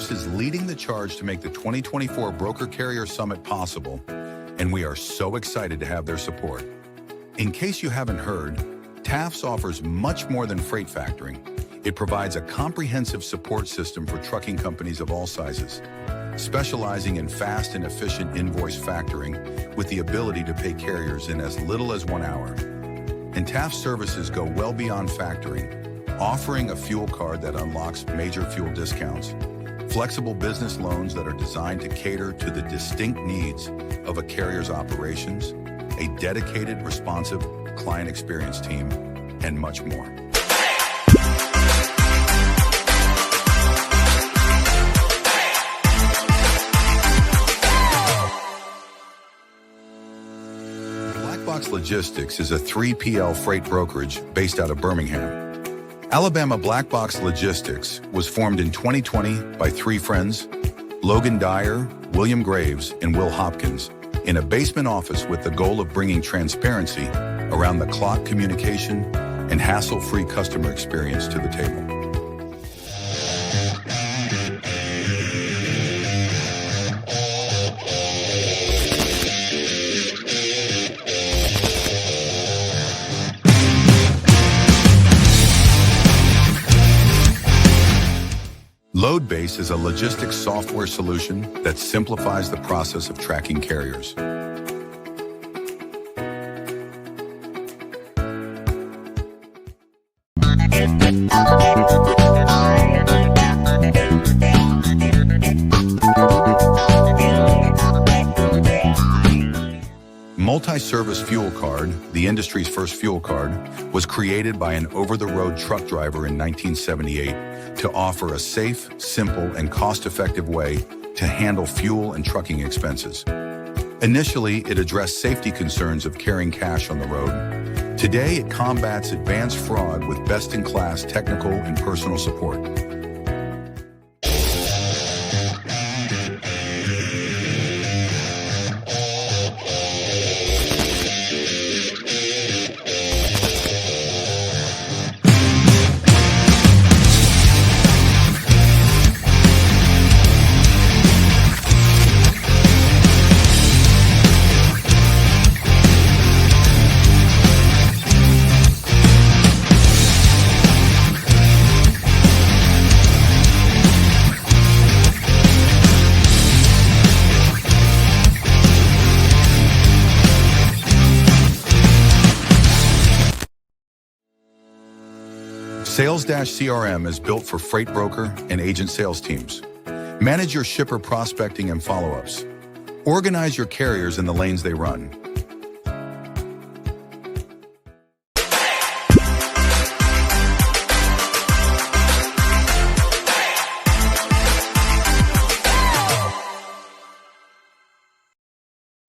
Service is leading the charge to make the 2024 Broker Carrier Summit possible, and we are so excited to have their support. In case you haven't heard, TAFS offers much more than freight factoring. It provides a comprehensive support system for trucking companies of all sizes, specializing in fast and efficient invoice factoring with the ability to pay carriers in as little as 1 hour. And TAFS services go well beyond factoring, offering a fuel card that unlocks major fuel discounts, flexible business loans that are designed to cater to the distinct needs of a carrier's operations, a dedicated, responsive client experience team, and much more. Black Box Logistics is a 3PL freight brokerage based out of Birmingham. Alabama Black Box Logistics was formed in 2020 by 3 friends, Logan Dyer, William Graves, and Will Hopkins, in a basement office with the goal of bringing transparency around the clock communication and hassle-free customer experience to the table. LoadBase is a logistics software solution that simplifies the process of tracking carriers. Multi-service fuel card, the industry's first fuel card, was created by an over-the-road truck driver in 1978 to offer a safe, simple, and cost-effective way to handle fuel and trucking expenses. Initially, it addressed safety concerns of carrying cash on the road. Today, it combats advanced fraud with best-in-class technical and personal support. Sales-CRM is built for freight broker and agent sales teams. Manage your shipper prospecting and follow-ups. Organize your carriers in the lanes they run.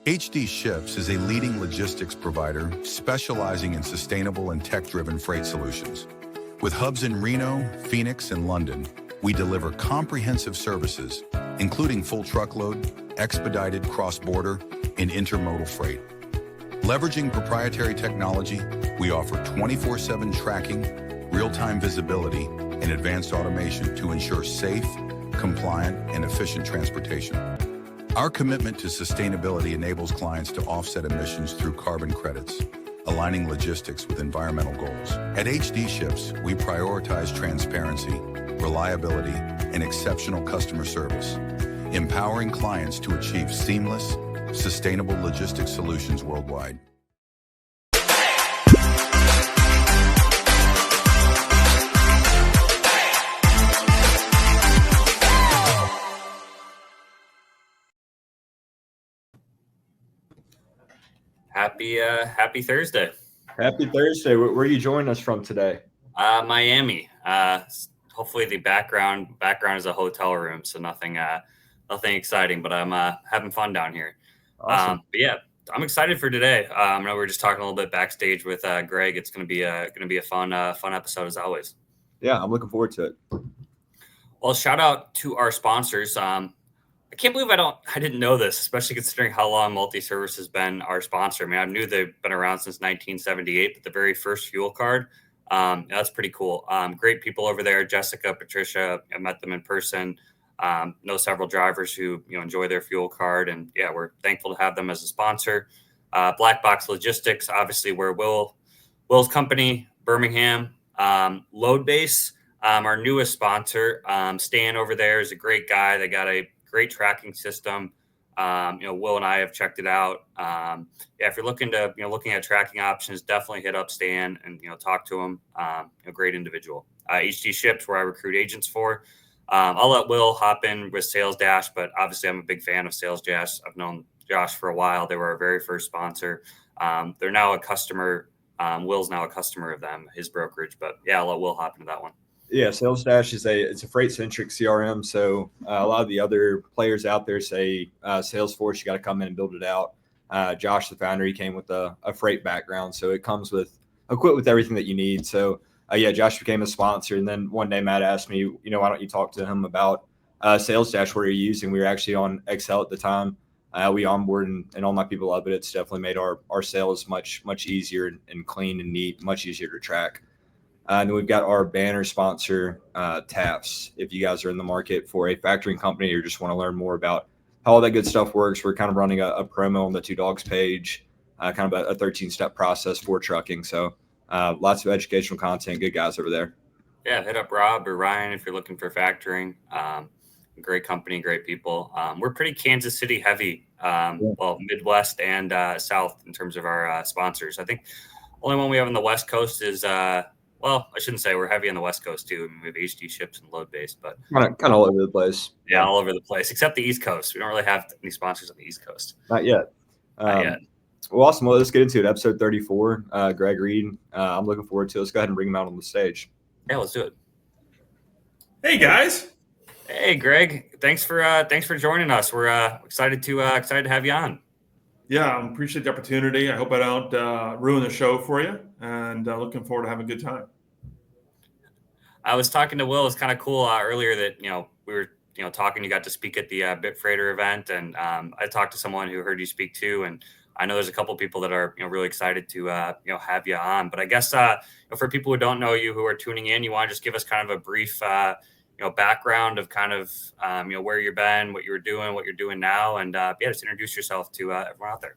HD Ships is a leading logistics provider specializing in sustainable and tech-driven freight solutions. With hubs in Reno, Phoenix, and London, we deliver comprehensive services, including full truckload, expedited cross-border, and intermodal freight. Leveraging proprietary technology, we offer 24/7 tracking, real-time visibility, and advanced automation to ensure safe, compliant, and efficient transportation. Our commitment to sustainability enables clients to offset emissions through carbon credits, aligning logistics with environmental goals. At HD Ships, we prioritize transparency, reliability, and exceptional customer service, empowering clients to achieve seamless, sustainable logistics solutions worldwide. Happy Thursday. Happy Thursday. Where are you joining us from today? Miami. Hopefully the background is a hotel room, so nothing exciting, but I'm having fun down here. Awesome. But yeah, I'm excited for today. I know we were just talking a little bit backstage with Greg. It's going to be a fun episode as always. Yeah, I'm looking forward to it. Well, shout out to our sponsors. I can't believe I didn't know this, especially considering how long Multi-Service has been our sponsor. I mean, I knew they've been around since 1978, but the very first fuel card, that's pretty cool. Great people over there, Jessica, Patricia, I met them in person. Know several drivers who enjoy their fuel card, and yeah, we're thankful to have them as a sponsor. Black Box Logistics, obviously, where Will's company, Birmingham. Load Base, our newest sponsor. Stan over there is a great guy. They got a great tracking system. Will and I have checked it out. Yeah, if you're looking at tracking options, definitely hit up Stan and talk to him. Great individual. HD Ships, where I recruit agents for. I'll let Will hop in with Sales Dash, but obviously I'm a big fan of Sales Dash. I've known Josh for a while. They were our very first sponsor. They're now a customer. Will's now a customer of them, his brokerage. But yeah, I'll let Will hop into that one. Yeah, Sales Dash is it's a freight centric CRM. So a lot of the other players out there say Salesforce, you got to come in and build it out. Josh, the founder, he came with a freight background, so it comes equipped with everything that you need. So yeah, Josh became a sponsor, and then one day Matt asked me, why don't you talk to him about Sales Dash? What are you using? We were actually on Excel at the time. We onboard and all my people love it. It's definitely made our sales much easier and clean and neat, much easier to track. And then we've got our banner sponsor, TAFs. If you guys are in the market for a factoring company or just want to learn more about how all that good stuff works, we're kind of running a promo on the Two Dawgs page, kind of a 13-step process for trucking. So lots of educational content, good guys over there. Yeah, hit up Rob or Ryan if you're looking for factoring. Great company, great people. We're pretty Kansas City heavy, well, Midwest and South in terms of our sponsors. I think only one we have on the West Coast is, well, I shouldn't say we're heavy on the West Coast too. I mean, we have HD Ships and Load Base, but kind of all over the place. Yeah, all over the place, except the East Coast. We don't really have any sponsors on the East Coast. Not yet. Not yet. Well, awesome. Well, let's get into it. Episode 34, Greg Reed. I'm looking forward to it. Let's go ahead and bring him out on the stage. Yeah, let's do it. Hey, guys. Hey, Greg. Thanks for joining us. We're excited to have you on. Yeah, I appreciate the opportunity. I hope I don't ruin the show for you, and looking forward to having a good time. I was talking to Will. It's kind of cool earlier that we were talking. You got to speak at the Bitfreighter event, and I talked to someone who heard you speak too, and I know there's a couple of people that are really excited to have you on. But I guess for people who don't know you, who are tuning in, you want to just give us kind of a brief background of kind of where you've been, what you were doing, what you're doing now, and just introduce yourself to everyone out there.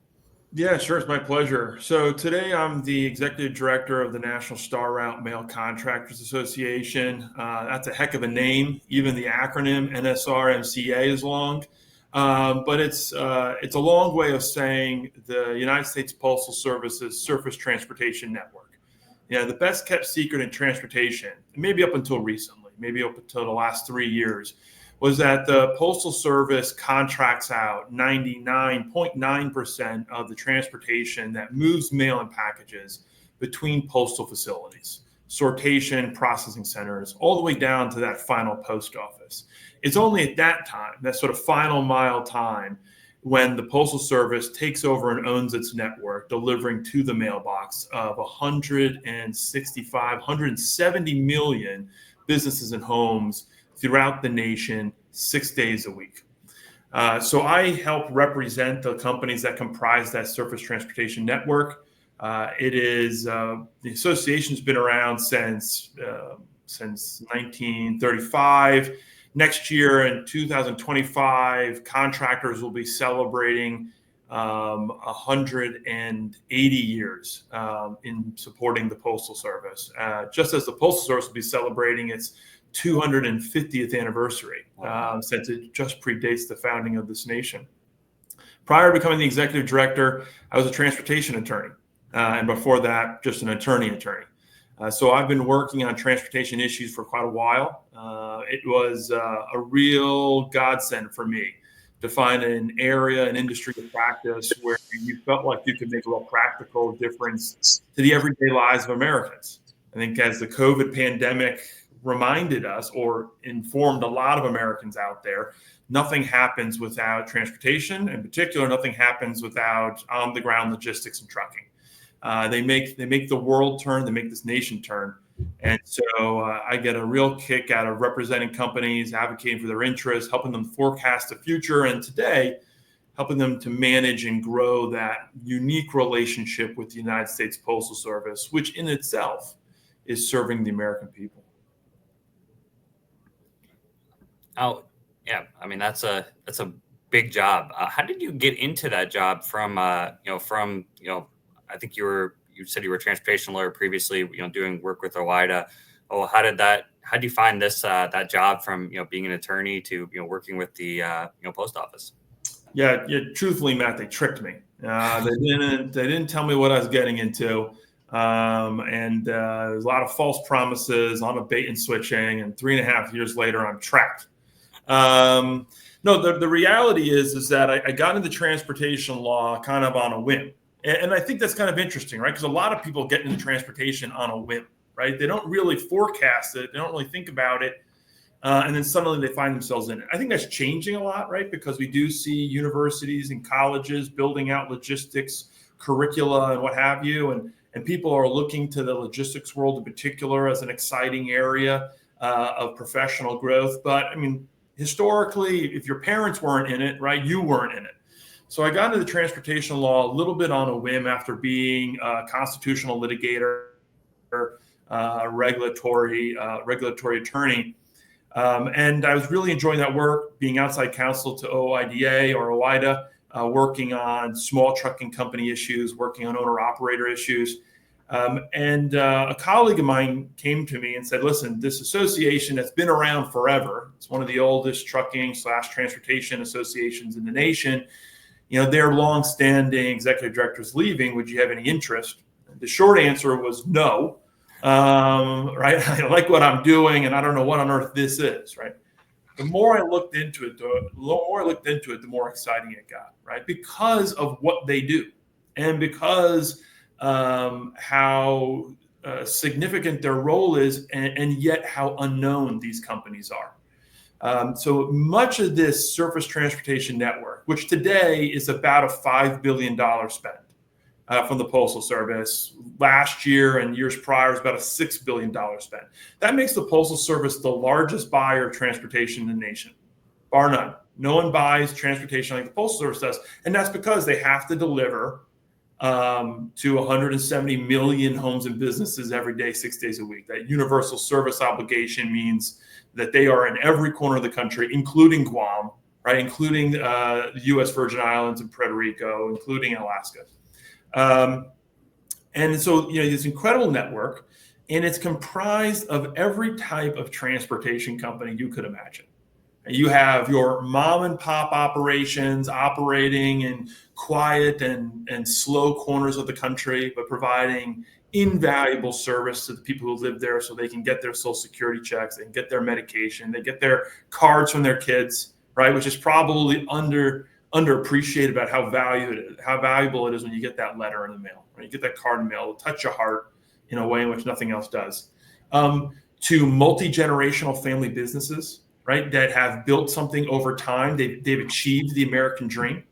Yeah, sure. It's my pleasure. So today I'm the executive director of the National Star Route Mail Contractors Association. That's a heck of a name. Even the acronym NSRMCA is long. But it's a long way of saying the United States Postal Service's Surface Transportation Network. The best kept secret in transportation, maybe up until recently, maybe up until the last 3 years, was that the Postal Service contracts out 99.9% of the transportation that moves mail and packages between postal facilities, sortation, processing centers, all the way down to that final post office. It's only at that time, that sort of final mile time, when the Postal Service takes over and owns its network, delivering to the mailbox of 170 million businesses and homes throughout the nation, 6 days a week. So I help represent the companies that comprise that surface transportation network. The association's been around since 1935. Next year in 2025, Contractors will be celebrating 180 years in supporting the Postal Service, just as the Postal Service will be celebrating its 250th anniversary, since it just predates the founding of this nation. Prior to becoming the executive director, I was a transportation attorney, and before that, just an attorney. So I've been working on transportation issues for quite a while. It was a real godsend for me to find an area, an industry of practice where you felt like you could make a real practical difference to the everyday lives of Americans. I think as the COVID pandemic reminded us, or informed a lot of Americans out there, nothing happens without transportation. In particular, nothing happens without on-the-ground logistics and trucking. They make the world turn. They make this nation turn. And so I get a real kick out of representing companies, advocating for their interests, helping them forecast the future, and today, helping them to manage and grow that unique relationship with the United States Postal Service, which in itself is serving the American people. Now, Yeah, I mean that's a big job. How did you get into that job from I think you said you were a transportation lawyer previously, doing work with OOIDA. Oh, how did you find this that job from being an attorney to working with the post office? Yeah, truthfully, Matt, they tricked me. They didn't tell me what I was getting into. And there's a lot of false promises, a lot of bait and switching, and 3.5 years later, I'm trapped. No, the reality is that I got into transportation law kind of on a whim. And I think that's kind of interesting, right? Because a lot of people get into transportation on a whim, right? They don't really forecast it. They don't really think about it. And then suddenly they find themselves in it. I think that's changing a lot, right? Because we do see universities and colleges building out logistics curricula and what have you. And people are looking to the logistics world in particular as an exciting area of professional growth. But I mean, historically, if your parents weren't in it, right, you weren't in it. So I got into the transportation law a little bit on a whim after being a constitutional litigator, regulatory attorney. And I was really enjoying that work, being outside counsel to OOIDA or OOIDA, working on small trucking company issues, working on owner-operator issues. And a colleague of mine came to me and said, listen, this association that's been around forever, it's one of the oldest trucking/transportation associations in the nation. Their longstanding executive director's leaving. Would you have any interest? The short answer was no. Right? I like what I'm doing, and I don't know what on earth this is. Right? The more I looked into it, the more exciting it got. Right? Because of what they do, and because how significant their role is, and yet how unknown these companies are. So much of this surface transportation network, which today is about a $5 billion spend from the Postal Service, last year and years prior was about a $6 billion spend. That makes the Postal Service the largest buyer of transportation in the nation, bar none. No one buys transportation like the Postal Service does, and that's because they have to deliver to 170 million homes and businesses every day, 6 days a week. That universal service obligation means that they are in every corner of the country, including Guam, right, including the U.S. Virgin Islands and Puerto Rico, including Alaska. And so, this incredible network, and it's comprised of every type of transportation company you could imagine. You have your mom and pop operations operating in quiet and slow corners of the country, but providing invaluable service to the people who live there so they can get their Social Security checks, they can get their medication, they get their cards from their kids, right? Which is probably underappreciated about how valuable it is when you get that letter in the mail, right? You get that card in the mail, it'll touch your heart in a way in which nothing else does. To multi-generational family businesses, right, that have built something over time. They've achieved the American dream.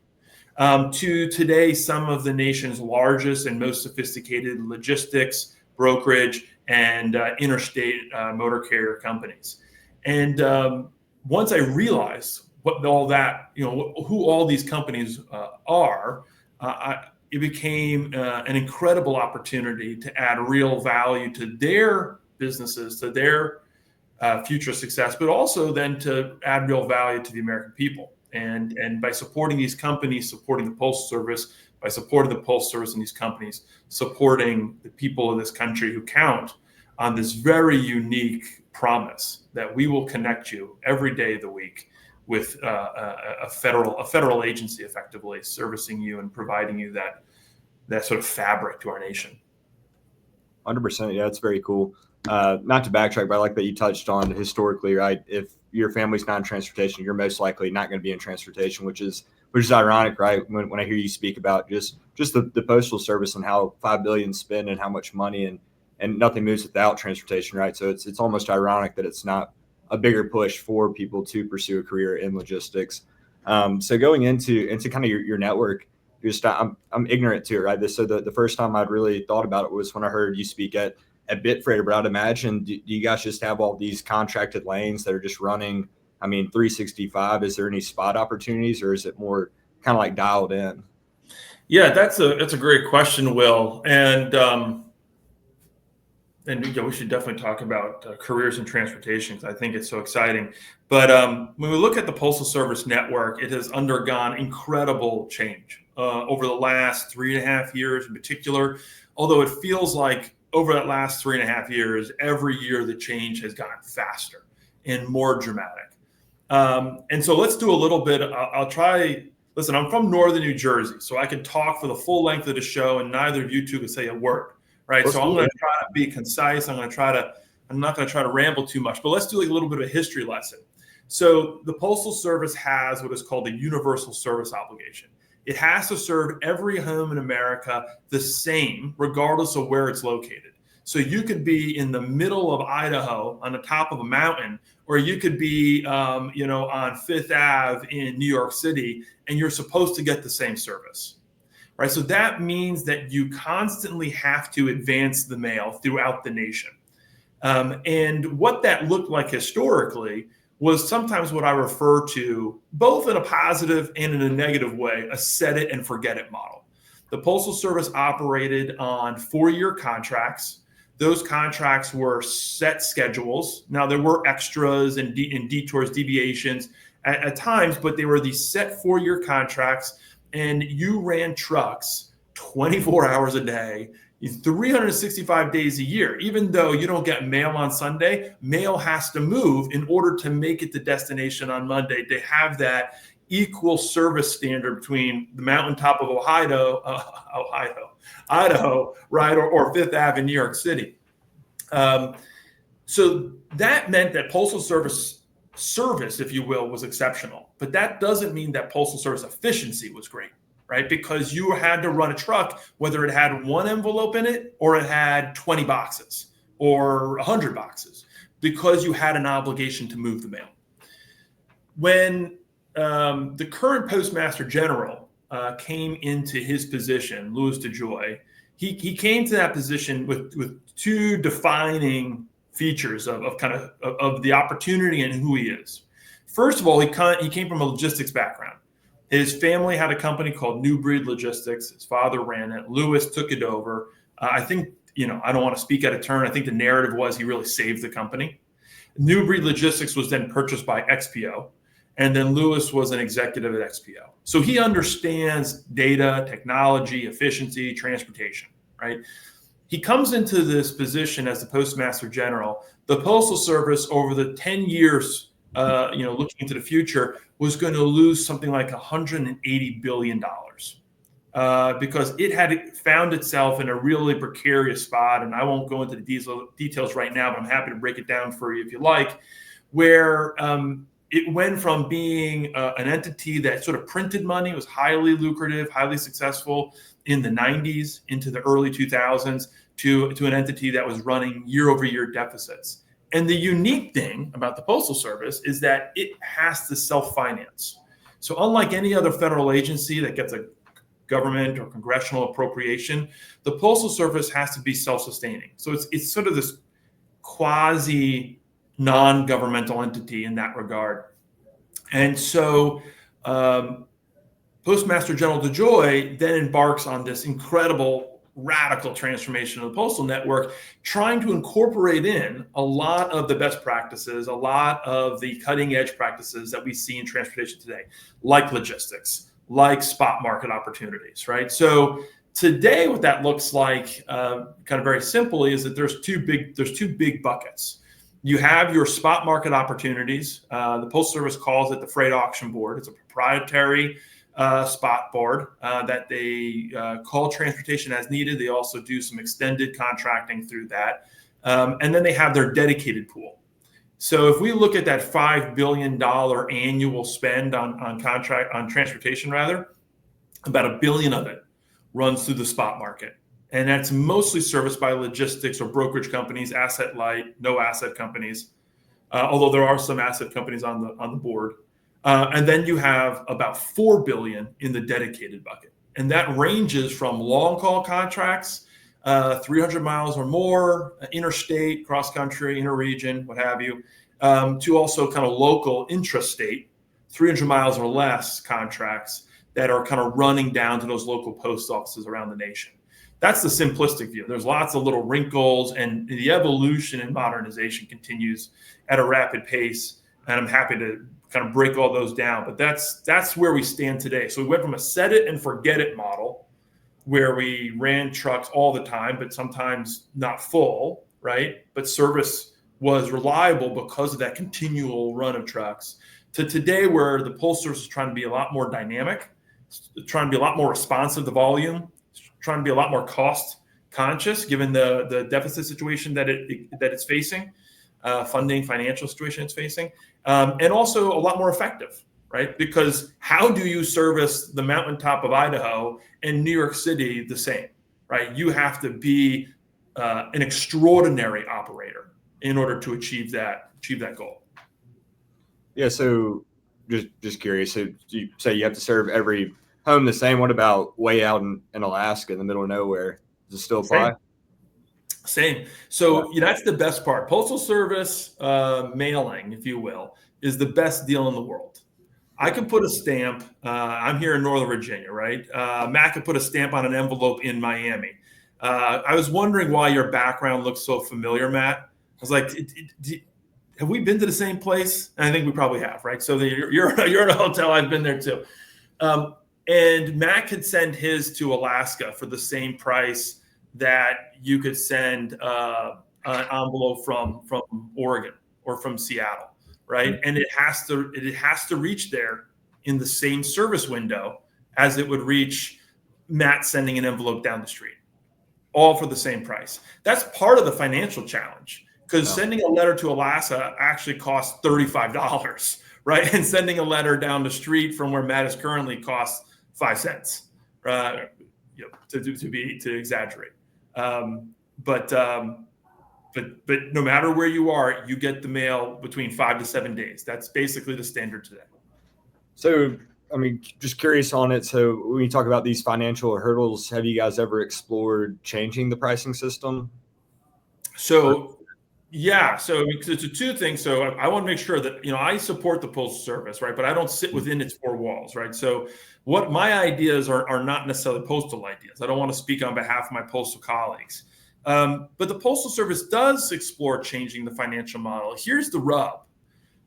To today, some of the nation's largest and most sophisticated logistics, brokerage, and interstate motor carrier companies. And once I realized what all that, who all these companies are, it became an incredible opportunity to add real value to their businesses, to their future success, but also then to add real value to the American people. And by supporting these companies, supporting the Postal Service, by supporting the Postal Service and these companies, supporting the people of this country who count on this very unique promise that we will connect you every day of the week with a federal agency, effectively servicing you and providing you that sort of fabric to our nation. 100%. Yeah, that's very cool. Not to backtrack, but I like that you touched on historically, right? If your family's not in transportation, you're most likely not going to be in transportation, which is ironic, right? When I hear you speak about just the Postal Service and how $5 billion spent and how much money and nothing moves without transportation, right? So it's almost ironic that it's not a bigger push for people to pursue a career in logistics. So going into kind of your network, I'm ignorant to it, right? So the first time I'd really thought about it was when I heard you speak at Bitfreighter, but I'd imagine, do you guys just have all these contracted lanes that are just running, 365? Is there any spot opportunities, or is it more kind of like dialed in? Yeah, that's a great question, Will. And And we should definitely talk about careers in transportation, because I think it's so exciting. But when we look at the Postal Service network, it has undergone incredible change over the last 3.5 years in particular, although it feels like over that last 3.5 years, every year the change has gotten faster and more dramatic. And so let's do a little bit. I'll try. Listen, I'm from northern New Jersey, so I can talk for the full length of the show, and neither of you two can say a word. Right. So I'm going to try to be concise. I'm not going to try to ramble too much, but let's do like a little bit of a history lesson. So the Postal Service has what is called a universal service obligation. It has to serve every home in America the same, regardless of where it's located. So you could be in the middle of Idaho on the top of a mountain, or you could be, on Fifth Ave in New York City, and you're supposed to get the same service. Right. So that means that you constantly have to advance the mail throughout the nation. And what that looked like historically was sometimes what I refer to, both in a positive and in a negative way, a set it and forget it model. The Postal Service operated on 4-year contracts. Those contracts were set schedules. Now, there were extras and detours, deviations at times, but they were these set 4-year contracts. And you ran trucks 24 hours a day, 365 days a year. Even though you don't get mail on Sunday, mail has to move in order to make it to destination on Monday. They have that equal service standard between the mountaintop of Idaho, right, or Fifth Ave in New York City. So that meant that Postal Service, if you will, was exceptional. But that doesn't mean that Postal Service efficiency was great, right? Because you had to run a truck, whether it had one envelope in it or it had 20 boxes or 100 boxes, because you had an obligation to move the mail. When the current Postmaster General came into his position, Louis DeJoy, he came to that position with two defining features of the opportunity and who he is. First of all, he came from a logistics background. His family had a company called New Breed Logistics. His father ran it. Louis took it over. I think, I don't want to speak out of turn. I think the narrative was he really saved the company. New Breed Logistics was then purchased by XPO, and then Louis was an executive at XPO. So he understands data, technology, efficiency, transportation, right? He comes into this position as the Postmaster General. The Postal Service, over the 10 years, looking into the future, was going to lose something like $180 billion because it had found itself in a really precarious spot. And I won't go into the details right now, but I'm happy to break it down for you if you like, where it went from being an entity that sort of printed money, was highly lucrative, highly successful in the 90s into the early 2000s, to an entity that was running year-over-year deficits. And the unique thing about the Postal Service is that it has to self-finance. So unlike any other federal agency that gets a government or congressional appropriation, the Postal Service has to be self-sustaining. So it's sort of this quasi non-governmental entity in that regard. And so Postmaster General DeJoy then embarks on this incredible radical transformation of the postal network, trying to incorporate in a lot of the best practices, a lot of the cutting edge practices that we see in transportation today, like logistics, like spot market opportunities, right? So today, what that looks like, kind of very simply, is that there's two big buckets. You have your spot market opportunities. The Postal Service calls it the Freight Auction Board. It's a proprietary spot board that they call transportation as needed. They also do some extended contracting through that. And then they have their dedicated pool. So if we look at that $5 billion annual spend on transportation, about $1 billion of it runs through the spot market. And that's mostly serviced by logistics or brokerage companies, asset light, no asset companies, although there are some asset companies on the board. And then you have about $4 billion in the dedicated bucket. And that ranges from long haul contracts, 300 miles or more, interstate, cross country, interregion, what have you, to also kind of local intrastate, 300 miles or less contracts that are kind of running down to those local post offices around the nation. That's the simplistic view. There's lots of little wrinkles, and the evolution and modernization continues at a rapid pace. And I'm happy to kind of break all those down. But that's where we stand today. So we went from a set it and forget it model, where we ran trucks all the time, but sometimes not full, right? But service was reliable because of that continual run of trucks, to today where the Postal Service is trying to be a lot more dynamic, trying to be a lot more responsive to volume, trying to be a lot more cost conscious given the deficit situation that it's facing, financial situation it's facing, and also a lot more effective, right? Because how do you service the mountaintop of Idaho and New York City the same, right? You have to be an extraordinary operator in order to achieve that goal. Yeah. So just curious. So you say you have to serve every home the same. What about way out in Alaska in the middle of nowhere? Does it still apply? Same. So that's the best part. Postal Service mailing, if you will, is the best deal in the world. I can put a stamp. I'm here in Northern Virginia, right? Matt could put a stamp on an envelope in Miami. I was wondering why your background looks so familiar, Matt. I was like, have we been to the same place? And I think we probably have, right? So you're in a hotel. I've been there too. And Matt could send his to Alaska for the same price that you could send an envelope from Oregon or from Seattle, right? And it has to reach there in the same service window as it would reach Matt sending an envelope down the street, all for the same price. That's part of the financial challenge, because sending a letter to Alaska actually costs $35, right? And sending a letter down the street from where Matt is currently costs 5 cents, to exaggerate. But no matter where you are, you get the mail between 5 to 7 days. That's basically the standard today. So, I mean, just curious on it. So when you talk about these financial hurdles, have you guys ever explored changing the pricing system? So, yeah. So it's a two things. So I want to make sure that, I support the Postal Service, right? But I don't sit within its four walls, right? So what my ideas are not necessarily postal ideas. I don't want to speak on behalf of my postal colleagues. But the Postal Service does explore changing the financial model. Here's the rub.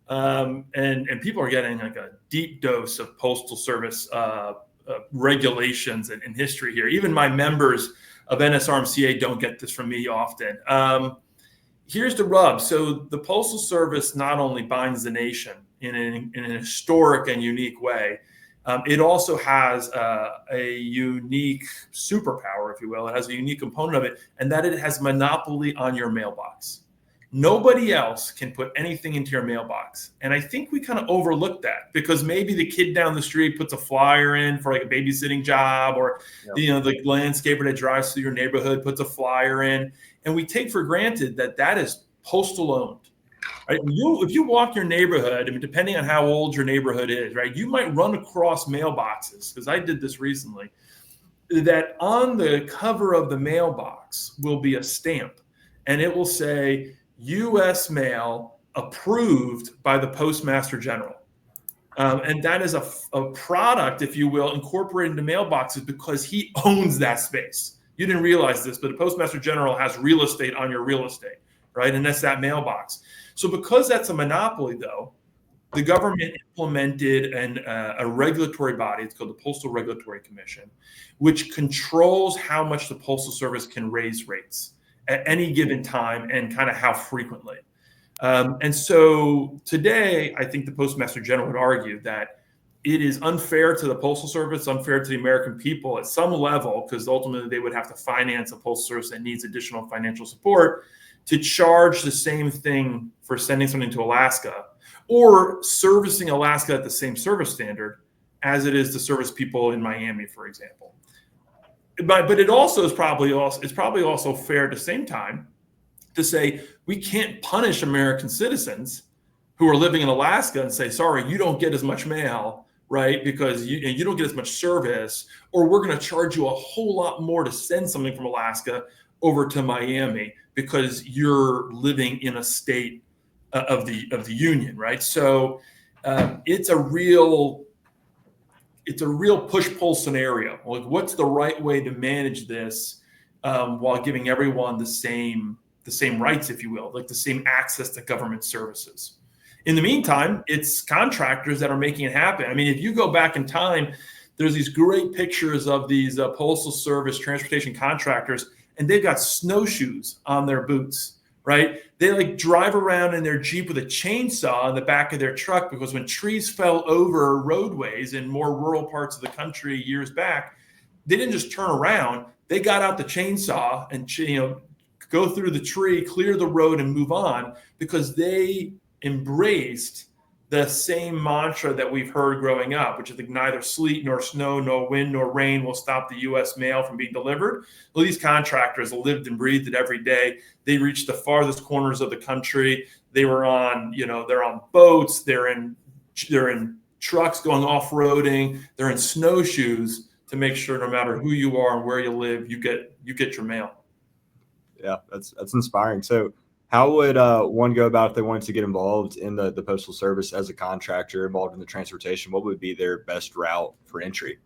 And people are getting like a deep dose of Postal Service regulations and history here. Even my members of NSRMCA don't get this from me often. Here's the rub. So the Postal Service not only binds the nation in an historic and unique way, it also has a unique superpower, if you will. It has a unique component of it, and that it has monopoly on your mailbox. Nobody else can put anything into your mailbox. And I think we kind of overlook that, because maybe the kid down the street puts a flyer in for like a babysitting job, or the landscaper that drives through your neighborhood puts a flyer in. And we take for granted that is postal owned. Right? If you walk your neighborhood, I mean, depending on how old your neighborhood is, right, you might run across mailboxes, because I did this recently, that on the cover of the mailbox will be a stamp, and it will say U.S. mail approved by the Postmaster General. And that is a product, if you will, incorporated into mailboxes because he owns that space. You didn't realize this, but the Postmaster General has real estate on your real estate, right? And that's that mailbox. So because that's a monopoly, though, the government implemented a regulatory body. It's called the Postal Regulatory Commission, which controls how much the Postal Service can raise rates at any given time and kind of how frequently. And so today, I think the Postmaster General would argue that it is unfair to the Postal Service, unfair to the American people at some level, because ultimately they would have to finance a Postal Service that needs additional financial support, to charge the same thing for sending something to Alaska or servicing Alaska at the same service standard as it is to service people in Miami, for example. But it also is probably also fair at the same time to say we can't punish American citizens who are living in Alaska and say, sorry, you don't get as much mail, right? Because you don't get as much service, or we're going to charge you a whole lot more to send something from Alaska over to Miami because you're living in a state of the union, right? So it's a real push-pull scenario. Like, what's the right way to manage this while giving everyone the same rights, if you will, like the same access to government services. In the meantime, it's contractors that are making it happen. I mean, if you go back in time, there's these great pictures of these Postal Service transportation contractors, and they've got snowshoes on their boots, right? They like drive around in their Jeep with a chainsaw in the back of their truck, because when trees fell over roadways in more rural parts of the country years back, they didn't just turn around. They got out the chainsaw and, go through the tree, clear the road, and move on, because they embraced the same mantra that we've heard growing up, which is like neither sleet nor snow, nor wind nor rain will stop the U.S. mail from being delivered. Well, these contractors lived and breathed it every day. They reached the farthest corners of the country. They were on, they're on boats. They're in trucks going off-roading. They're in snowshoes to make sure no matter who you are and where you live, you get your mail. Yeah, that's inspiring. So how would one go about if they wanted to get involved in the Postal Service as a contractor involved in the transportation? What would be their best route for entry?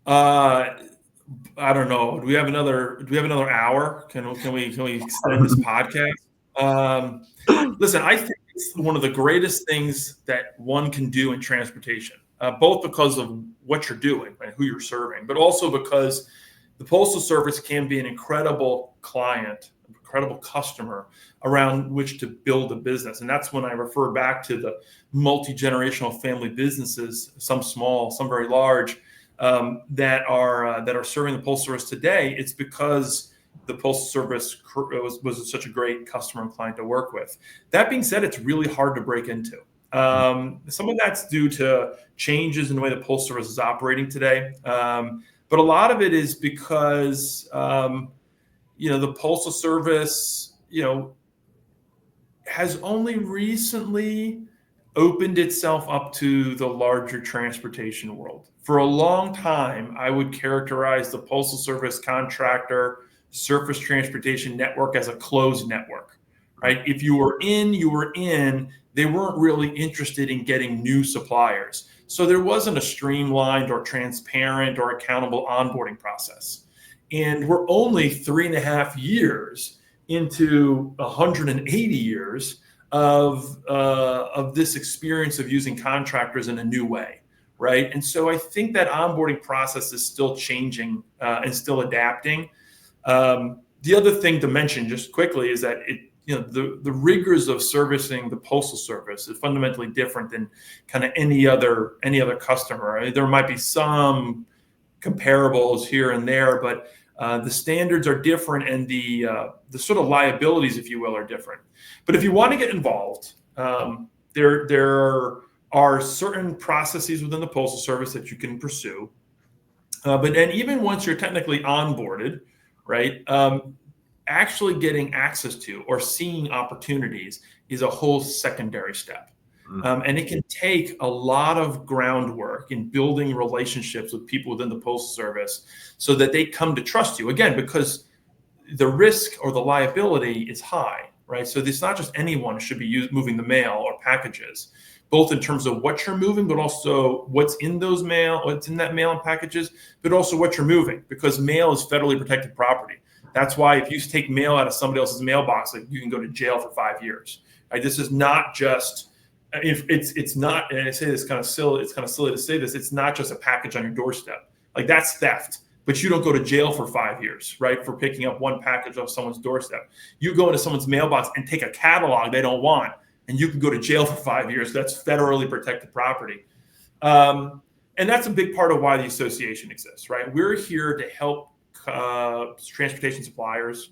I don't know. Do we have another hour? Can we extend this podcast? Listen, I think it's one of the greatest things that one can do in transportation, both because of what you're doing and who you're serving, but also because the Postal Service can be an incredible client, incredible customer around which to build a business. And that's when I refer back to the multi-generational family businesses, some small, some very large, that are serving the Postal Service today. It's because the Postal Service was such a great customer and client to work with. That being said, it's really hard to break into. Some of that's due to changes in the way the Postal Service is operating today. But a lot of it is because the Postal Service, has only recently opened itself up to the larger transportation world. For a long time, I would characterize the Postal Service contractor surface transportation network as a closed network, right? If you were in, you were in. They weren't really interested in getting new suppliers. So there wasn't a streamlined or transparent or accountable onboarding process. And we're only 3.5 years into 180 years of this experience of using contractors in a new way, right? And so I think that onboarding process is still changing and still adapting. The other thing to mention just quickly is that the rigors of servicing the Postal Service is fundamentally different than kind of any other customer. I mean, there might be some comparables here and there, but the standards are different, and the sort of liabilities, if you will, are different. But if you want to get involved, there are certain processes within the Postal Service that you can pursue. But then even once you're technically onboarded, right, actually getting access to or seeing opportunities is a whole secondary step. And it can take a lot of groundwork in building relationships with people within the Postal Service so that they come to trust you, again, because the risk or the liability is high, right? So it's not just anyone should be moving the mail or packages, both in terms of what you're moving, but also what's in that mail and packages, but also what you're moving, because mail is federally protected property. That's why if you take mail out of somebody else's mailbox, like, you can go to jail for 5 years. Right? This is not just, if it's not, and I say this kind of silly, it's kind of silly to say this, it's not just a package on your doorstep. Like, that's theft, but you don't go to jail for 5 years, right? For picking up one package off someone's doorstep. You go into someone's mailbox and take a catalog they don't want, and you can go to jail for 5 years. That's federally protected property. And that's a big part of why the association exists, right? We're here to help transportation suppliers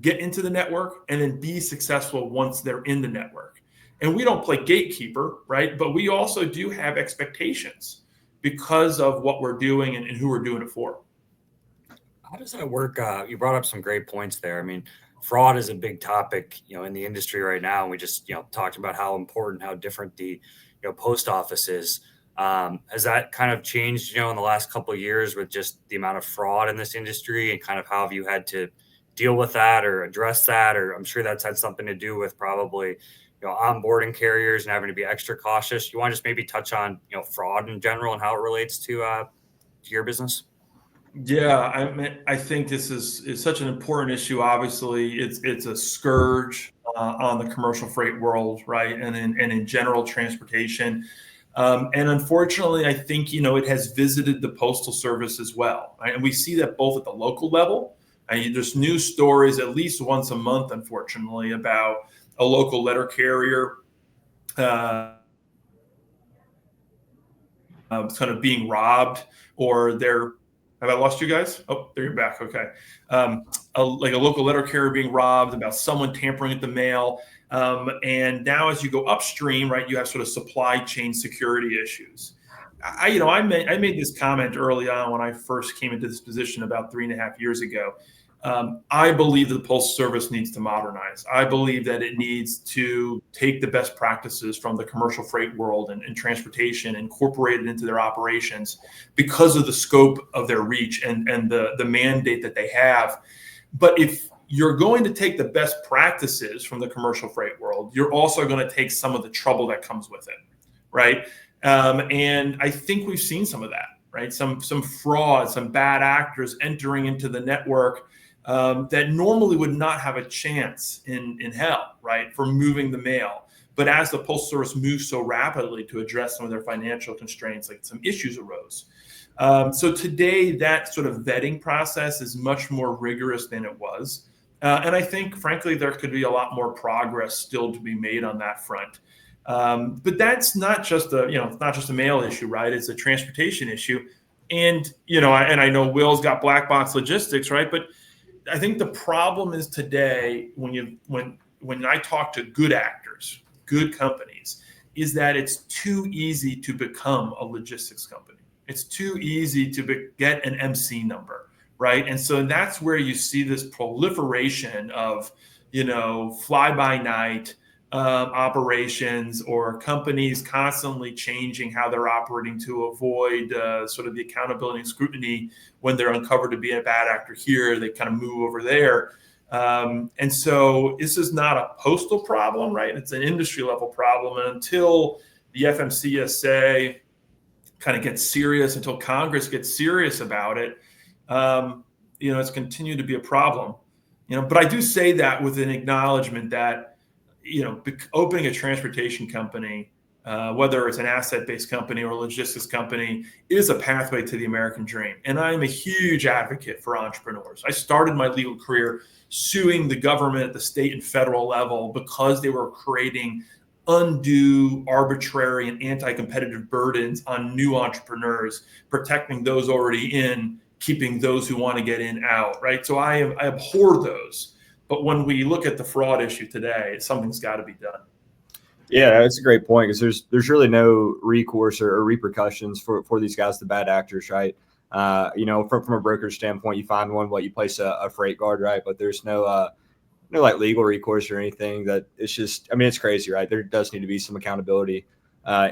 get into the network and then be successful once they're in the network. And we don't play gatekeeper, right? But we also do have expectations because of what we're doing and who we're doing it for. How does that work? You brought up some great points there. I mean, fraud is a big topic, in the industry right now. And we just, talked about how important, how different the, post office is. Has that kind of changed, in the last couple of years with just the amount of fraud in this industry, and kind of how have you had to deal with that or address that? Or I'm sure that's had something to do with probably, onboarding carriers and having to be extra cautious. You want to just maybe touch on, fraud in general and how it relates to your business? Yeah, I think this is such an important issue. Obviously, it's a scourge on the commercial freight world, right, and in general transportation. And unfortunately, I think it has visited the Postal Service as well, right? And we see that both at the local level. And there's news stories at least once a month, unfortunately, about a local letter carrier kind of being robbed, or they're. Have I lost you guys? Oh, there you're back. Okay. Like a local letter carrier being robbed, about someone tampering with the mail. And now as you go upstream, right, you have sort of supply chain security issues. I made this comment early on when I first came into this position about 3.5 years ago. I believe that the Postal Service needs to modernize. I believe that it needs to take the best practices from the commercial freight world and transportation, incorporate it into their operations because of the scope of their reach and the mandate that they have. But if you're going to take the best practices from the commercial freight world, you're also going to take some of the trouble that comes with it, right? And I think we've seen some of that, right? Some fraud, some bad actors entering into the network that normally would not have a chance in hell, right, for moving the mail. But as the Postal Service moves so rapidly to address some of their financial constraints, like some issues arose. So today, that sort of vetting process is much more rigorous than it was. And I think, frankly, there could be a lot more progress still to be made on that front. But that's not just it's not just a mail issue, right? It's a transportation issue. And, I know Will's got black box logistics, right? But I think the problem is today when I talk to good actors, good companies, is that it's too easy to become a logistics company. It's too easy to get an MC number, right? And so that's where you see this proliferation of, fly-by-night operations, or companies constantly changing how they're operating to avoid sort of the accountability and scrutiny. When they're uncovered to be a bad actor here, they kind of move over there. And so this is not a postal problem, right? It's an industry level problem. And until the FMCSA kind of gets serious, until Congress gets serious about it, it's continued to be a problem. But I do say that with an acknowledgement that opening a transportation company, whether it's an asset-based company or a logistics company, is a pathway to the American dream. And I am a huge advocate for entrepreneurs. I started my legal career suing the government at the state and federal level because they were creating undue, arbitrary, and anti-competitive burdens on new entrepreneurs, protecting those already in, keeping those who want to get in out, right? So I abhor those. But when we look at the fraud issue today, something's got to be done. Yeah, that's a great point, because there's really no recourse or repercussions for these guys, the bad actors, right? From a broker's standpoint, you find one, you place a freight guard, right? But there's no like legal recourse or anything. That it's just, it's crazy, right? There does need to be some accountability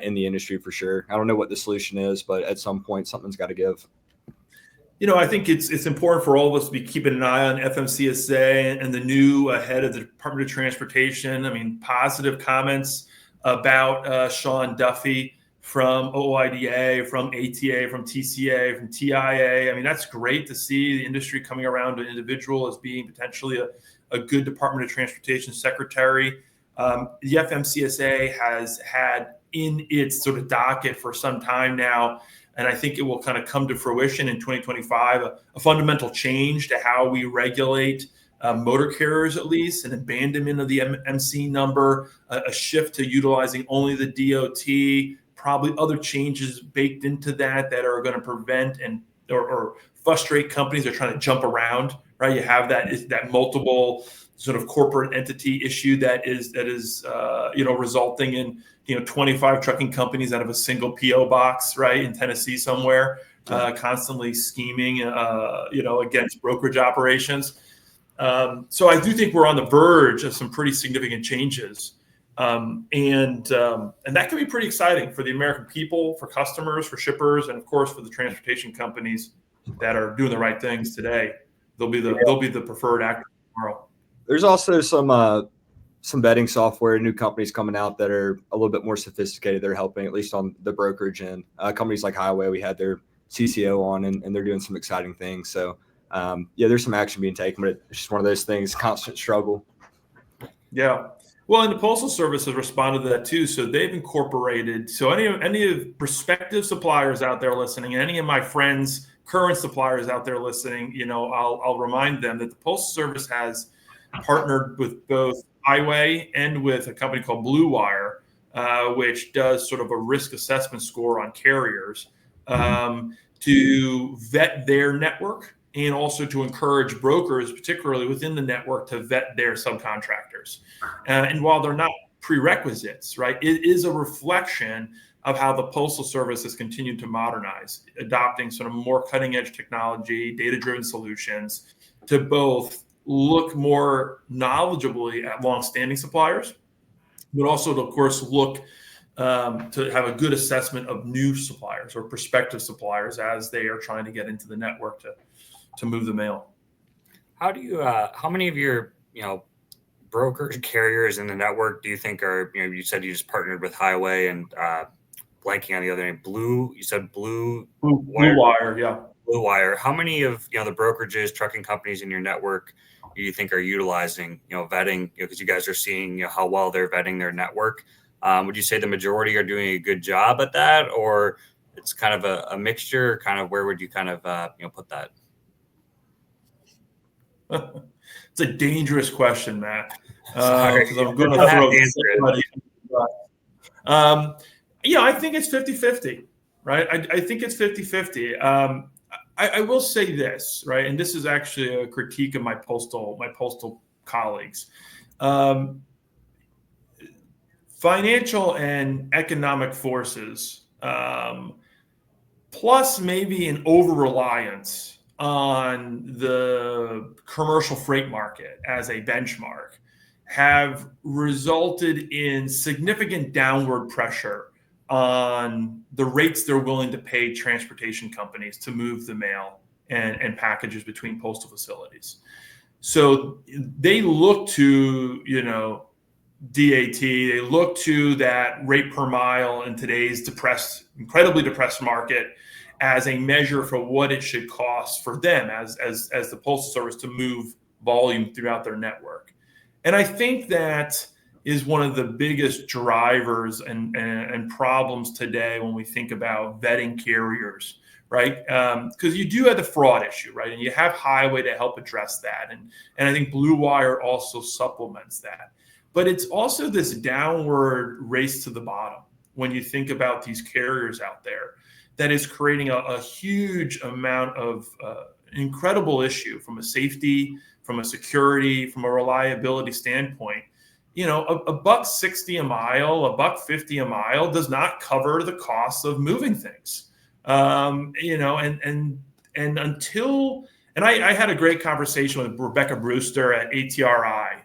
in the industry for sure. I don't know what the solution is, but at some point something's got to give. I think it's important for all of us to be keeping an eye on FMCSA and the new head of the Department of Transportation. Positive comments about Sean Duffy from OOIDA, from ATA, from TCA, from TIA. That's great to see the industry coming around to an individual as being potentially a good Department of Transportation secretary. The FMCSA has had in its sort of docket for some time now, and I think it will kind of come to fruition in 2025, a fundamental change to how we regulate motor carriers, at least, an abandonment of the MC number, a shift to utilizing only the DOT, probably other changes baked into that are going to prevent or frustrate companies that are trying to jump around, right? You have that multiple sort of corporate entity issue that is resulting in 25 trucking companies out of a single PO box, right, in Tennessee somewhere, constantly scheming against brokerage operations. So I do think we're on the verge of some pretty significant changes, and that can be pretty exciting for the American people, for customers, for shippers, and of course for the transportation companies that are doing the right things today. They'll be the preferred actor tomorrow. There's also some vetting software, new companies coming out that are a little bit more sophisticated. They're helping, at least on the brokerage end. Companies like Highway, we had their CCO on, and they're doing some exciting things. So yeah, there's some action being taken, but it's just one of those things, constant struggle. Yeah. Well, and the Postal Service has responded to that too. So they've incorporated, so any of prospective suppliers out there listening, any of my friends, current suppliers out there listening, I'll remind them that the Postal Service has partnered with both Highway and with a company called Blue Wire, which does sort of a risk assessment score on carriers to vet their network, and also to encourage brokers, particularly within the network, to vet their subcontractors. And while they're not prerequisites, right, it is a reflection of how the Postal Service has continued to modernize, adopting sort of more cutting edge technology, data-driven solutions to both look more knowledgeably at longstanding suppliers, but also to, of course, look to have a good assessment of new suppliers or prospective suppliers as they are trying to get into the network to move the mail. How many of your, brokers, carriers in the network do you think are, you said you just partnered with Highway and blanking on the other name, Blue Wire, yeah. Blue Wire. How many of, the brokerages, trucking companies in your network do you think are utilizing, vetting, because you guys are seeing how well they're vetting their network? Would you say the majority are doing a good job at that, or it's kind of a mixture? Kind of where would you kind of, put that? It's a dangerous question, Matt. Because I'm going to throw somebody. I think it's 50-50, right? I think it's 50-50. I will say this, right? And this is actually a critique of my postal colleagues. Financial and economic forces, plus maybe an over-reliance on the commercial freight market as a benchmark, have resulted in significant downward pressure on the rates they're willing to pay transportation companies to move the mail and packages between postal facilities. So they look to, DAT, they look to that rate per mile in today's incredibly depressed market as a measure for what it should cost for them as the Postal Service to move volume throughout their network. And I think that is one of the biggest drivers and problems today when we think about vetting carriers, right? Because you do have the fraud issue, right? And you have Highway to help address that. And I think Blue Wire also supplements that. But it's also this downward race to the bottom when you think about these carriers out there that is creating a huge amount of incredible issue from a safety, from a security, from a reliability standpoint. $1.60 a mile, $1.50 a mile does not cover the cost of moving things. I had a great conversation with Rebecca Brewster at ATRI,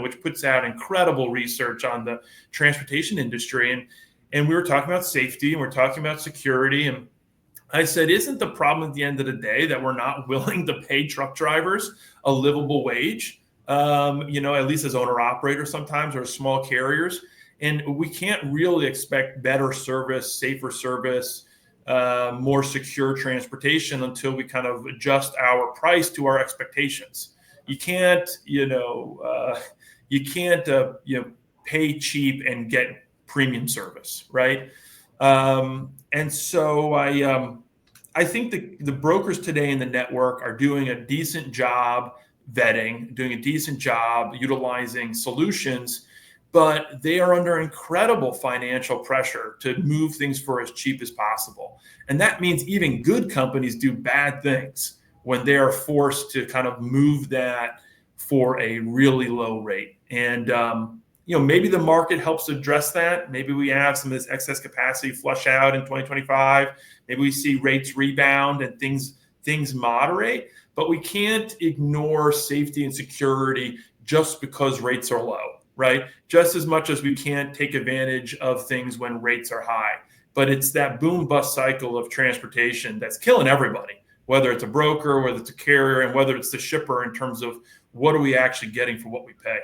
which puts out incredible research on the transportation industry. And we were talking about safety and we're talking about security. And I said, isn't the problem at the end of the day that we're not willing to pay truck drivers a livable wage? At least as owner-operators sometimes, or small carriers. And we can't really expect better service, safer service, more secure transportation until we kind of adjust our price to our expectations. You can't, pay cheap and get premium service, right? And so I think the brokers today in the network are doing a decent job vetting, doing a decent job utilizing solutions, but they are under incredible financial pressure to move things for as cheap as possible. And that means even good companies do bad things when they are forced to kind of move that for a really low rate. And, maybe the market helps address that. Maybe we have some of this excess capacity flush out in 2025. Maybe we see rates rebound and things moderate, but we can't ignore safety and security just because rates are low, right? Just as much as we can't take advantage of things when rates are high. But it's that boom bust cycle of transportation that's killing everybody, whether it's a broker, whether it's a carrier, and whether it's the shipper in terms of what are we actually getting for what we pay.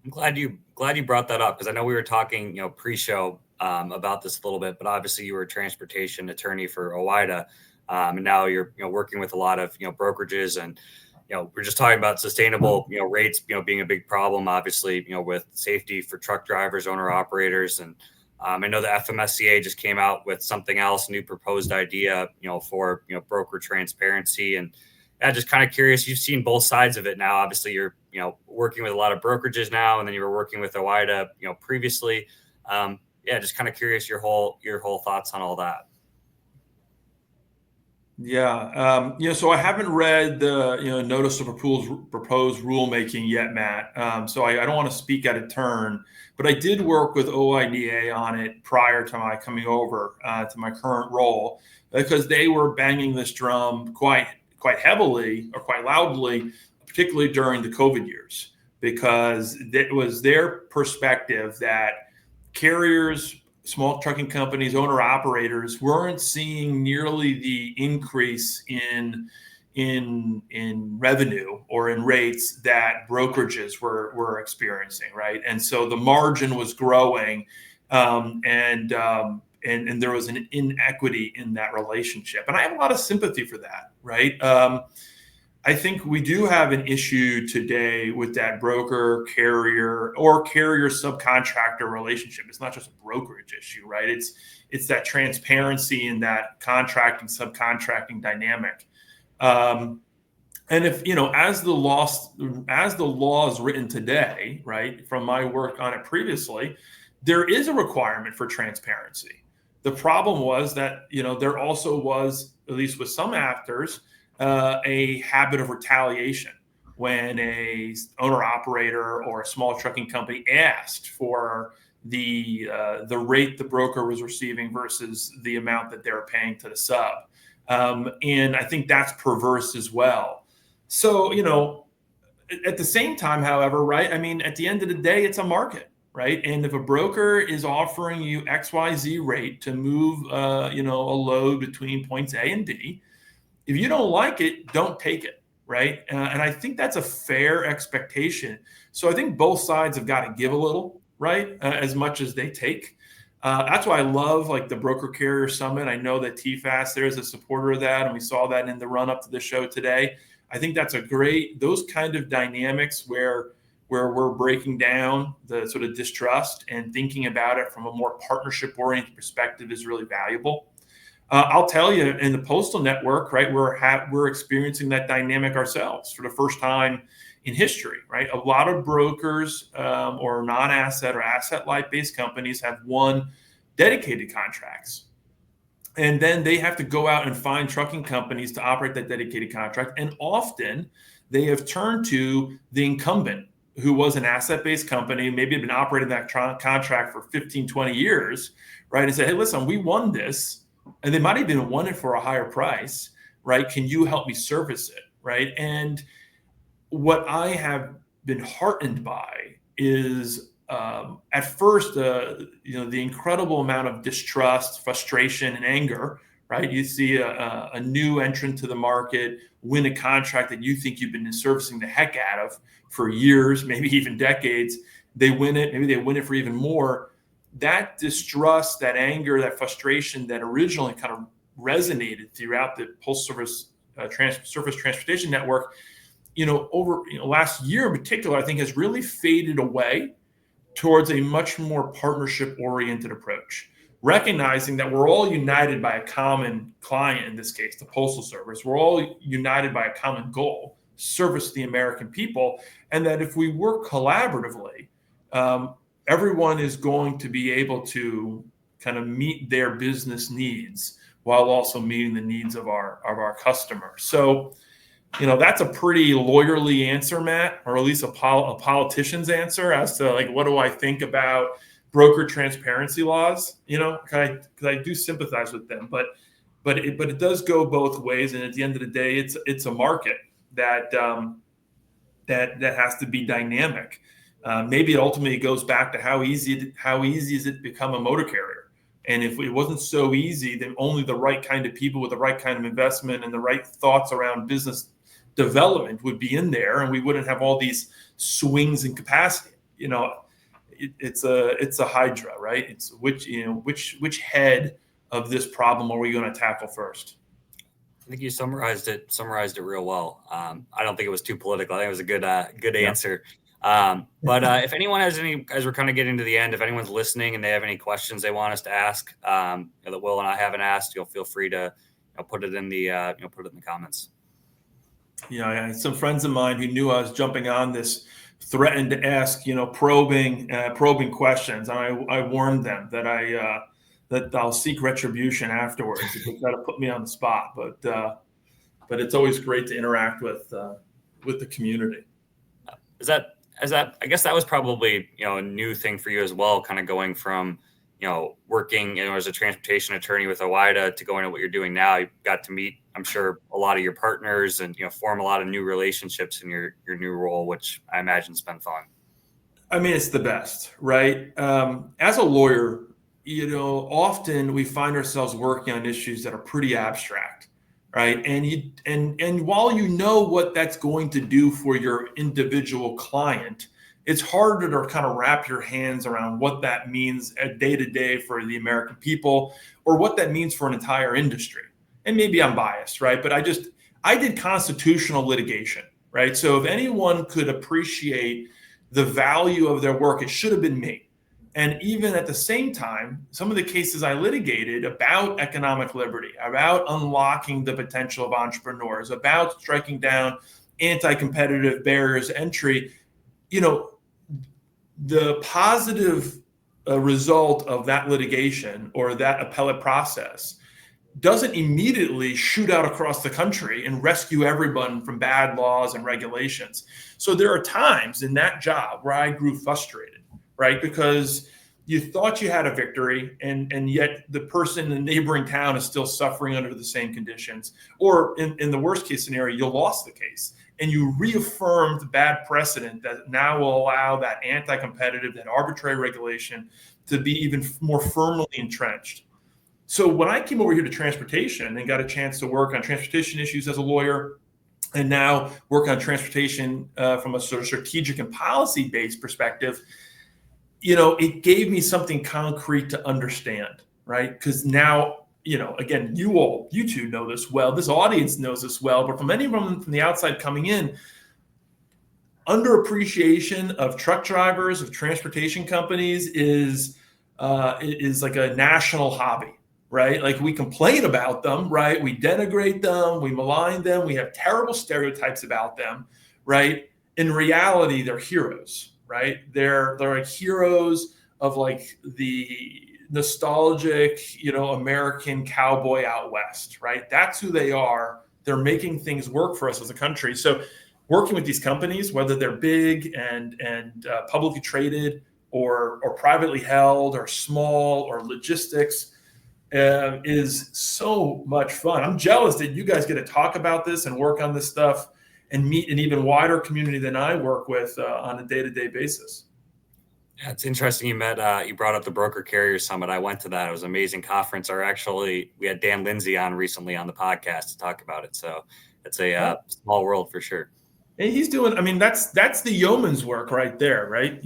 I'm glad you brought that up, because I know we were talking, pre-show about this a little bit, but obviously you were a transportation attorney for OOIDA, and now you're working with a lot of brokerages, and we're just talking about sustainable rates being a big problem, obviously with safety for truck drivers, owner operators, and I know the FMSCA just came out with something else, new proposed idea for broker transparency. And yeah, just kind of curious, you've seen both sides of it now. Obviously you're working with a lot of brokerages now, and then you were working with OOIDA previously. Yeah, just kind of curious your whole thoughts on all that. Yeah, so I haven't read the notice of proposed rulemaking yet, Matt. So I don't want to speak out of turn, but I did work with OOIDA on it prior to my coming over to my current role, because they were banging this drum quite heavily or quite loudly, particularly during the COVID years, because it was their perspective that carriers, small trucking companies, owner operators weren't seeing nearly the increase in revenue or in rates that brokerages were experiencing, right? And so the margin was growing, and there was an inequity in that relationship. And I have a lot of sympathy for that, right? I think we do have an issue today with that broker carrier or carrier subcontractor relationship. It's not just a brokerage issue, right? It's that transparency in that contracting subcontracting dynamic. And if as the law is written today, right, from my work on it previously, there is a requirement for transparency. The problem was that there also was, at least with some actors, a habit of retaliation when a owner operator or a small trucking company asked for the rate the broker was receiving versus the amount that they were paying to the sub. And I think that's perverse as well. So, at the same time, however, right, I mean, at the end of the day, it's a market, right? And if a broker is offering you XYZ rate to move, a load between points A and B, if you don't like it, don't take it, right? And I think that's a fair expectation. So I think both sides have got to give a little, right, as much as they take. That's why I love the Broker Carrier Summit. I know that TFAS there is a supporter of that, and we saw that in the run up to the show today. I think that's those kind of dynamics where we're breaking down the sort of distrust and thinking about it from a more partnership oriented perspective is really valuable. I'll tell you, in the postal network, right, we're experiencing that dynamic ourselves for the first time in history, right? A lot of brokers or non-asset or asset-light based companies have won dedicated contracts. And then they have to go out and find trucking companies to operate that dedicated contract. And often they have turned to the incumbent, who was an asset-based company, maybe had been operating that contract for 15, 20 years, right? And say, hey, listen, we won this. And they might have even won it for a higher price, right? Can you help me service it, right? And what I have been heartened by is at first, the incredible amount of distrust, frustration, and anger, right? You see a new entrant to the market win a contract that you think you've been servicing the heck out of for years, maybe even decades. They win it, maybe they win it for even more. That distrust, that anger, that frustration that originally kind of resonated throughout the Postal Service Surface Transportation Network, over last year in particular, I think has really faded away towards a much more partnership-oriented approach, recognizing that we're all united by a common client, in this case, the Postal Service. We're all united by a common goal, service the American people, and that if we work collaboratively, everyone is going to be able to kind of meet their business needs while also meeting the needs of our customers. So, that's a pretty lawyerly answer, Matt, or at least a politician's answer as to what do I think about broker transparency laws? Because I do sympathize with them, but it does go both ways. And at the end of the day, it's a market that has to be dynamic. Maybe it ultimately goes back to how easy is it to become a motor carrier? And if it wasn't so easy, then only the right kind of people with the right kind of investment and the right thoughts around business development would be in there, and we wouldn't have all these swings in capacity. it's a hydra, right? It's which head of this problem are we going to tackle first? I think you summarized it real well. I don't think it was too political. I think it was a good answer. But if anyone has any, as we're kind of getting to the end, if anyone's listening and they have any questions they want us to ask that Will and I haven't asked, you'll feel free to put it in the comments. Yeah, I had some friends of mine who knew I was jumping on this threatened to ask probing questions, and I warned them that that I'll seek retribution afterwards if they try to put me on the spot. But it's always great to interact with the community. I guess that was probably a new thing for you as well, kind of going from working as a transportation attorney with OOIDA to going to what you're doing now. You got to meet, I'm sure, a lot of your partners and form a lot of new relationships in your new role, which I imagine has been fun. I mean, it's the best, right? As a lawyer, often we find ourselves working on issues that are pretty abstract, right? And while you know what that's going to do for your individual client, it's harder to kind of wrap your hands around what that means day to day for the American people, or what that means for an entire industry. And maybe I'm biased, right? But I did constitutional litigation, right? So if anyone could appreciate the value of their work, it should have been me. And even at the same time, some of the cases I litigated about economic liberty, about unlocking the potential of entrepreneurs, about striking down anti-competitive barriers to entry, the positive result of that litigation or that appellate process doesn't immediately shoot out across the country and rescue everyone from bad laws and regulations. So there are times in that job where I grew frustrated, right? Because you thought you had a victory, and yet the person in the neighboring town is still suffering under the same conditions. Or in the worst case scenario, you lost the case and you reaffirmed bad precedent that now will allow that anti-competitive, that arbitrary regulation to be even more firmly entrenched. So when I came over here to transportation and got a chance to work on transportation issues as a lawyer, and now work on transportation from a sort of strategic and policy-based perspective, it gave me something concrete to understand, right? Because now, again, you two know this well, this audience knows this well, but from anyone from the outside coming in, underappreciation of truck drivers, of transportation companies is like a national hobby, right? Like, we complain about them, right? We denigrate them, we malign them, we have terrible stereotypes about them, right? In reality, they're heroes, right? They're like heroes of like the nostalgic, American cowboy out west, right? That's who they are. They're making things work for us as a country. So working with these companies, whether they're big and publicly traded or privately held or small or logistics, is so much fun. I'm jealous that you guys get to talk about this and work on this stuff and meet an even wider community than I work with on a day-to-day basis. Yeah, it's interesting you brought up the Broker Carrier Summit. I went to that. It was an amazing conference. We had Dan Lindsay on recently on the podcast to talk about it. So it's a small world for sure. And he's doing, that's the yeoman's work right there, right?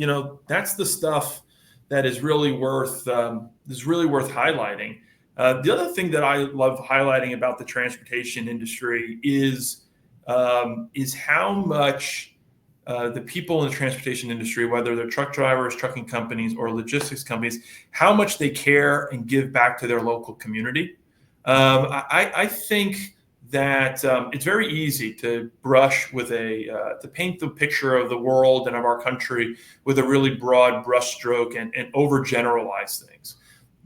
That's the stuff that is really worth highlighting. The other thing that I love highlighting about the transportation industry is how much the people in the transportation industry, whether they're truck drivers, trucking companies, or logistics companies, how much they care and give back to their local community. I think that it's very easy to brush with to paint the picture of the world and of our country with a really broad brushstroke and overgeneralize things.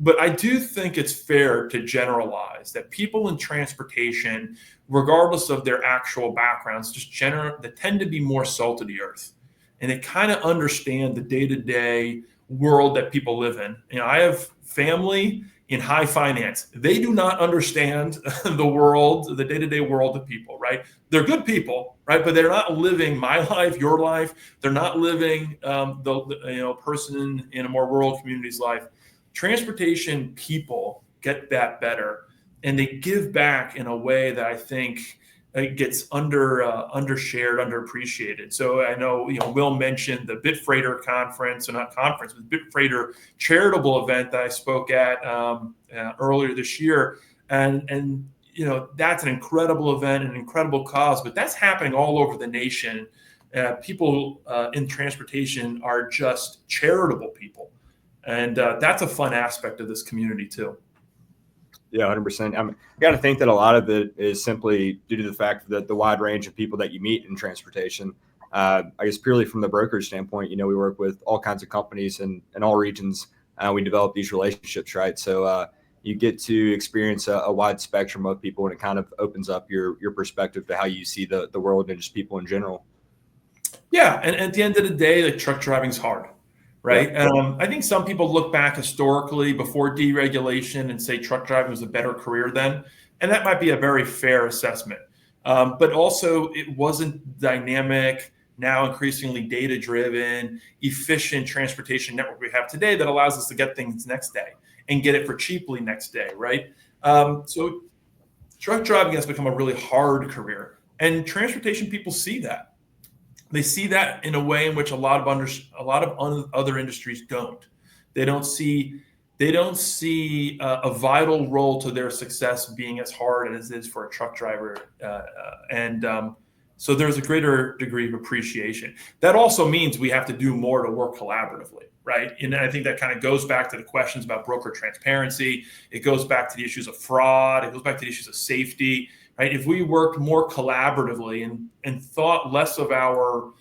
But I do think it's fair to generalize that people in transportation, regardless of their actual backgrounds, they tend to be more salt of the earth. And they kind of understand the day-to-day world that people live in. I have family in high finance. They do not understand the day-to-day world of people, right? They're good people, right? But they're not living my life, your life. They're not living the person in a more rural community's life. Transportation people get that better, and they give back in a way that I think gets undershared, underappreciated. So I know, Will mentioned the Bitfreighter conference, or not conference, but Bitfreighter charitable event that I spoke at earlier this year. And that's an incredible event, an incredible cause, but that's happening all over the nation. People in transportation are just charitable people. And that's a fun aspect of this community too. Yeah, 100%. I got to think that a lot of it is simply due to the fact that the wide range of people that you meet in transportation. I guess purely from the brokerage standpoint, we work with all kinds of companies in all regions. We develop these relationships, right? So you get to experience a wide spectrum of people, and it kind of opens up your perspective to how you see the world and just people in general. Yeah, and at the end of the day, like, truck driving's hard. Right. Yeah. I think some people look back historically before deregulation and say truck driving was a better career then. And that might be a very fair assessment. But also it wasn't dynamic, now increasingly data-driven, efficient transportation network we have today that allows us to get things next day and get it for cheaply next day. Right. So truck driving has become a really hard career, and transportation people see that. They see that in a way in which a lot of other industries don't. They don't see a vital role to their success being as hard as it is for a truck driver, so there's a greater degree of appreciation. That also means we have to do more to work collaboratively, right? And I think that kind of goes back to the questions about broker transparency. It goes back to the issues of fraud. It goes back to the issues of safety. Right? If we worked more collaboratively and thought less of our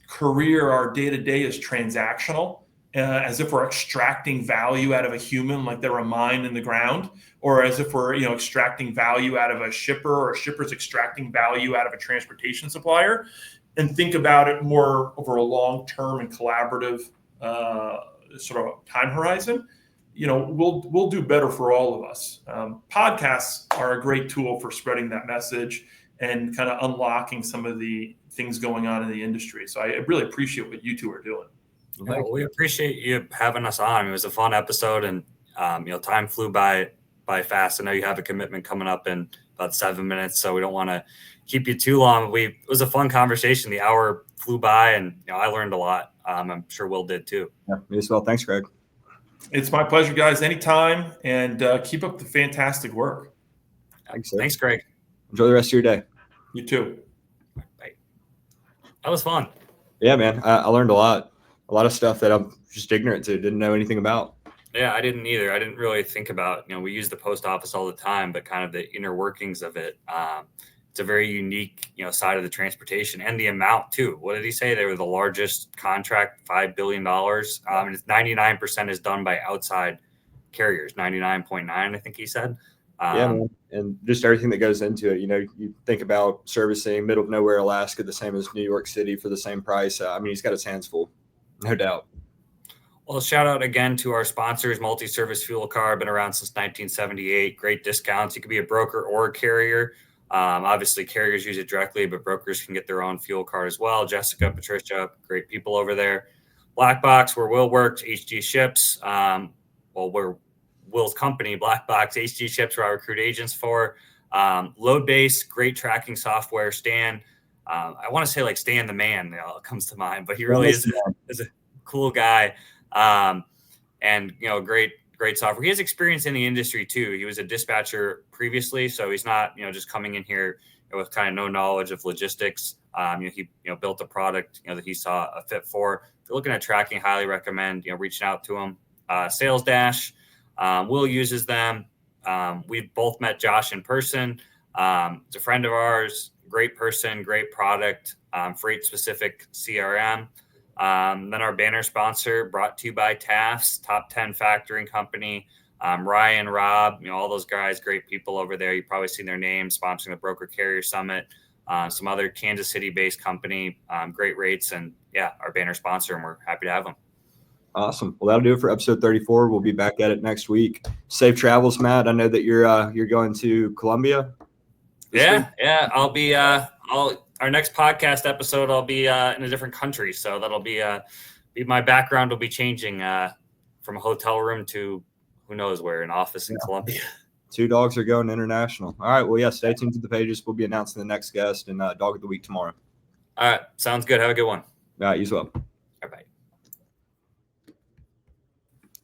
career, our day-to-day as transactional, as if we're extracting value out of a human, like they're a mine in the ground, or as if we're extracting value out of a shipper, or a shipper's extracting value out of a transportation supplier, and think about it more over a long-term and collaborative sort of time horizon, we'll do better for all of us. Podcasts are a great tool for spreading that message and kind of unlocking some of the things going on in the industry. So I really appreciate what you two are doing. Well, we appreciate you having us on. It was a fun episode, and time flew by fast. I know you have a commitment coming up in about 7 minutes, so we don't want to keep you too long. It was a fun conversation. The hour flew by, and I learned a lot. I'm sure Will did too. Yeah, me as well. Thanks, Greg. It's my pleasure, guys. Anytime, and keep up the fantastic work. Thanks, sir. Thanks, Greg. Enjoy the rest of your day. You too. Bye. That was fun. Yeah, man. I learned a lot of stuff that I'm just ignorant to, didn't know anything about. Yeah, I didn't either. I didn't really think about, we use the post office all the time, but kind of the inner workings of it. It's a very unique, side of the transportation, and the amount too. What did he say? They were the largest contract, $5 billion. And it's 99% is done by outside carriers, 99.9, I think he said. Yeah, man. And just everything that goes into it. You think about servicing middle of nowhere, Alaska, the same as New York City for the same price. He's got his hands full, no doubt. Well, shout out again to our sponsors, Multi-Service Fuel Card, been around since 1978. Great discounts. You could be a broker or a carrier. Obviously, carriers use it directly, but brokers can get their own fuel card as well. Jessica, Patricia, great people over there. Black Box, where Will worked, HG Ships. We're Will's company, Black Box, HG Ships, where I recruit agents for. Loadbase, great tracking software. Stan, I want to say like Stan the man comes to mind, but he really is a cool guy. And great software. He has experience in the industry too. He was a dispatcher previously, so he's not, just coming in here with kind of no knowledge of logistics. He built a product, that he saw a fit for. If you're looking at tracking, highly recommend, reaching out to him. Sales Dash, Will uses them. We've both met Josh in person. It's a friend of ours, great person, great product, freight specific CRM. Then our banner sponsor, brought to you by Taft's, top 10 factoring company. Ryan, Rob, all those guys, great people over there. You've probably seen their names sponsoring the Broker Carrier Summit. Some other Kansas City-based company, great rates, and our banner sponsor, and we're happy to have them. Awesome. Well, that'll do it for episode 34. We'll be back at it next week. Safe travels, Matt. I know that you're going to Colombia. Yeah, I'll be. Our next podcast episode, I'll be in a different country, so that'll be my background will be changing from a hotel room to who knows where, an office in Colombia. 2 dogs are going international. All right. Well, yeah, stay tuned to the pages. We'll be announcing the next guest and Dog of the Week tomorrow. All right. Sounds good. Have a good one. All right. You as well.